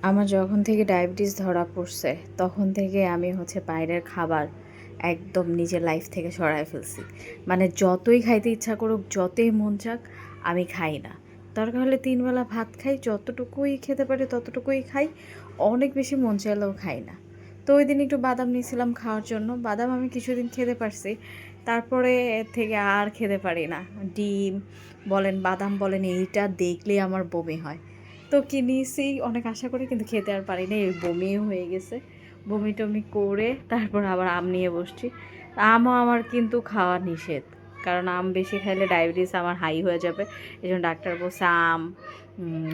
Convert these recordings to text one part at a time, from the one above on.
আমার যখন থেকে ডায়াবেটিস ধরা পড়ছে তখন থেকে আমি বাইরের খাবার একদম নিজের লাইফ থেকে সরায় ফেলছি। মানে যতই খাইতে ইচ্ছা করুক, যতই মন চাক, আমি খাই না। দরকার হলে ৩ বেলা ভাত খাই, যতটুকুই খেতে পারি ততটুকুই খাই। অনেক বেশি মন চাইলেও খাই না। তো ওইদিন একটু বাদাম নিয়েছিলাম খাওয়ার জন্য। বাদাম আমি কিছুদিন খেতে পারছি। তারপরে এর থেকে আর খেতে পারি না। ডিম বলেন, বাদাম বলেন, এইটা দেখলেই আমার বমি হয়। তো কিনেছি অনেক আশা করে, কিন্তু খেতে আর পারি না, এই বমিও হয়ে গেছে। বমি টমি করে তারপর আবার আম নিয়ে বসছি। আমও আমার কিন্তু খাওয়া নিষেধ, কারণ আম বেশি খাইলে ডায়াবেটিস আমার হাই হয়ে যাবে। এই জন্য ডাক্তার বলছে আম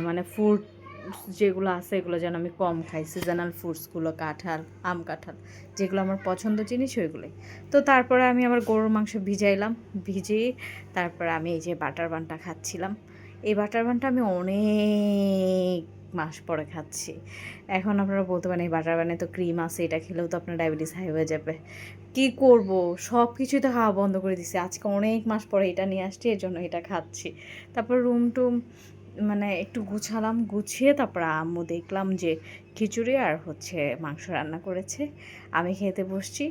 মানে ফ্রুট যেগুলো আছে এগুলো যেন আমি কম খাই, সিজনাল ফ্রুটসগুলো, কাঁঠাল, আম কাঁঠাল, যেগুলো আমার পছন্দ জিনিস ওইগুলোই। তো তারপরে আমি আবার গরুর মাংস ভিজাইলাম, ভিজিয়ে তারপরে আমি এই যে বাটার বানটা খাচ্ছিলাম। এই বাটার বানটা আমি অনেক মাস পরে খাচ্ছি। এখন আপনারা বলতে পারেন এই বাটার বানে তো ক্রিম আছে, এটা খেলেও তো আপনার ডায়াবেটিস হাই হয়ে যাবে। কী করব, সব কিছুই তো খাওয়া বন্ধ করে দিছি। আজকে অনেক মাস পরে এটা নিয়ে আসছি, এর জন্য এটা খাচ্ছি। তারপর রুম টুম মানে একটু গুছালাম, গুছিয়ে তারপর আম্মু দেখলাম যে খিচুড়ি আর মাংস রান্না করেছে। আমি খেতে বসছি।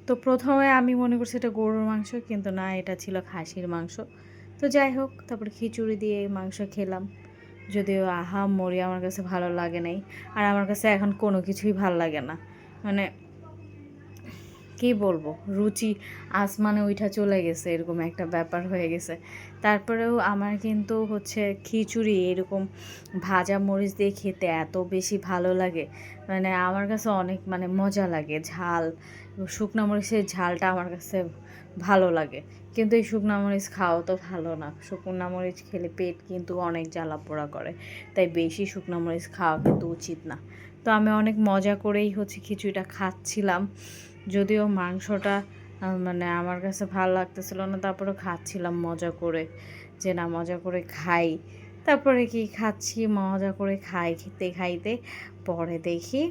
তো প্রথমে আমি মনে করছি এটা গরুর মাংস, কিন্তু না, এটা ছিল খাসির মাংস। তো যাই হোক, তারপরে খিচুড়ি দিয়ে মাংস খেলাম। যদিও আহামরি আমার কাছে ভালো লাগে নাই। আর আমার কাছে এখন কোনো কিছুই ভালো লাগে না। মানে কী বলবো, রুচি আসমানে উইঠা চলে গেছে, এরকম একটা ব্যাপার হয়ে গেছে। তারপরেও আমার কিন্তু খিচুড়ি এরকম ভাজা মরিচ দিয়ে খেতে এত বেশি ভালো লাগে। মানে আমার কাছে অনেক মজা লাগে। ঝাল, শুকনো মরিচের ঝালটা আমার কাছে ভালো লাগে। কিন্তু এই শুকনো মরিচ খাওয়া তো ভালো না। শুকনো মরিচ খেলে পেট কিন্তু অনেক জ্বালা পোড়া করে। তাই বেশি শুকনো মরিচ খাওয়া কিন্তু উচিত না। তো আমি অনেক মজা করেই খিচুড়িটা খাচ্ছিলাম। যদিও মাংসটা আমার কাছে ভালো লাগতেছিল না, তারপরেও খাচ্ছিলাম মজা করে, যে না মজা করে খাই। তারপরে কি খাচ্ছি, মজা করে খাই, খেতে খাইতে পরে দেখি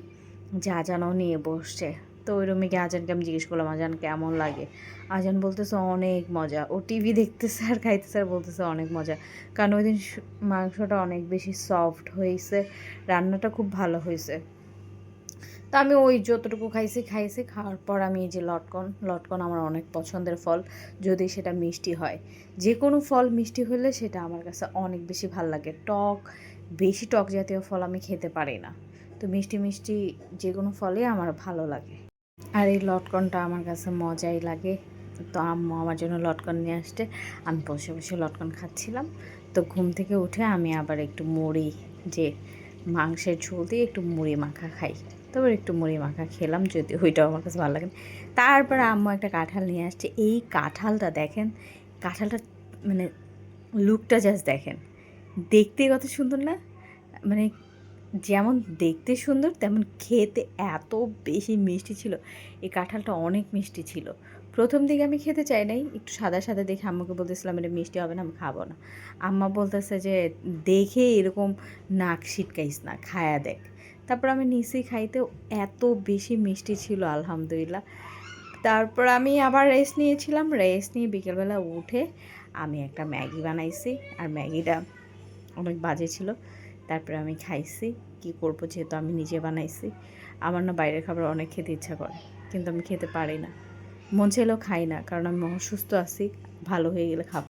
যে আজানও নিয়ে বসছে। তো ওই রুমে গিয়ে আজানকে আমি জিজ্ঞেস করলাম, আজান কেমন লাগে? আজান বলতেছে অনেক মজা। ও টিভি দেখতেছে আর খাইতেছে আর বলতেছে অনেক মজা। কারণ ওই দিন মাংসটা অনেক বেশি সফট হয়েছে, রান্নাটা খুব ভালো হয়েছে। তো আমি ওই যতটুকু খাইছি, খাওয়ার পর আমি এই যে লটকন, লটকন আমার অনেক পছন্দের ফল, যদি সেটা মিষ্টি হয়। যে কোনো ফল মিষ্টি হলে সেটা আমার কাছে অনেক বেশি ভাল লাগে। বেশি টক জাতীয় ফল আমি খেতে পারি না। তো মিষ্টি মিষ্টি যে কোনো ফলই আমার ভালো লাগে। আর এই লটকনটা আমার কাছে মজাই লাগে। তো আম্মু আমার জন্য লটকন নিয়ে আসতে, আমি বসে বসে লটকন খাচ্ছিলাম। তো ঘুম থেকে উঠে আমি আবার একটু মুড়ি, যে মাংসের ঝোল দিয়ে একটু মুড়ি মাখা খাই। তারপর একটু মুড়ি মাখা খেলাম, যদি ওইটাও আমার কাছে ভালো লাগে। তারপর আম্মু একটা কাঁঠাল নিয়ে আসছে। এই কাঁঠালটা দেখেন, কাঁঠালটা মানে লুকটা জাস্ট দেখেন, দেখতে কত সুন্দর না? মানে যেমন দেখতে সুন্দর তেমন খেতে এত বেশি মিষ্টি ছিল। এই কাঁঠালটা অনেক মিষ্টি ছিল। প্রথম দিকে আমি খেতে চাই নাই, একটু সাদা সাদা দেখে আম্মুকে বলতেছিলাম এটা মিষ্টি হবে না, আমি খাবো না। আম্মা বলতেছে যে দেখে এরকম নাক সিটকাইস না, খায়া দেখ। তারপর আমি নিচেই খাইতে, এত বেশি মিষ্টি ছিল আলহামদুলিল্লাহ। তারপর আমি আবার রেস্ট নিয়েছিলাম, রেস্ট নিয়ে বিকেলবেলা উঠে আমি একটা ম্যাগি বানাইছি। আর ম্যাগিটা অনেক বাজে ছিল। তারপরে আমি খাইছি। কী করবো, যেহেতু আমি নিজে বানাইছি। আমার না বাইরের খাবার অনেক খেতে ইচ্ছা করে, কিন্তু আমি খেতে পারি না। মন চাইলেও খাই না, কারণ আমি অসুস্থ আছি। ভালো হয়ে গেলে খাবো।